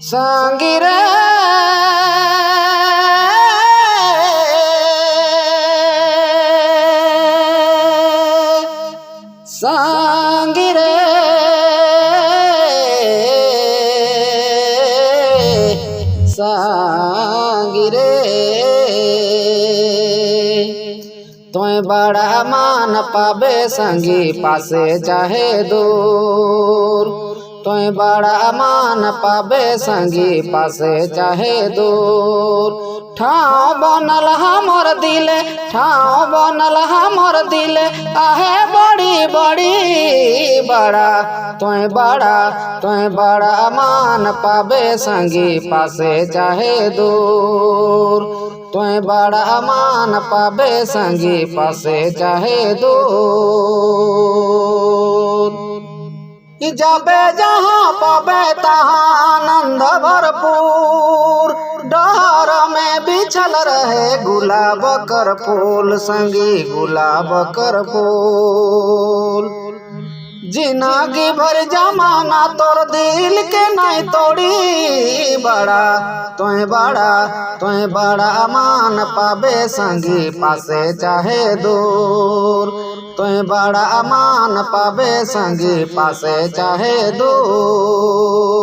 संगी रे संगी रे संगी रे तोय बड़ा मान पाबे संगी पासे चाहे दूर। तोय बड़ा मान पाबे संगी पासे चाहे दूर। ठाव बनल हमर दिले ठाव बनल हमर दिले आहे बड़ी बड़ी बड़ा तोय बड़ा मान पाबे संगी पासे चाहे दूर। तोय बड़ा मान पाबे संगी पासे चाहे दूर। जाबे जहाँ पाबे तहाँ आनंद भरपूर। डहर में बिछल रहे गुलाब कर फूल संगी गुलाब कर फूल। जिंदगी भर जमाना तोर दिल के नहीं तोड़ी बड़ा तोय बड़ा मान पाबे संगी पासे चाहे दूर। तोय बड़ा मान पाबे संगी पासे चाहे दूर।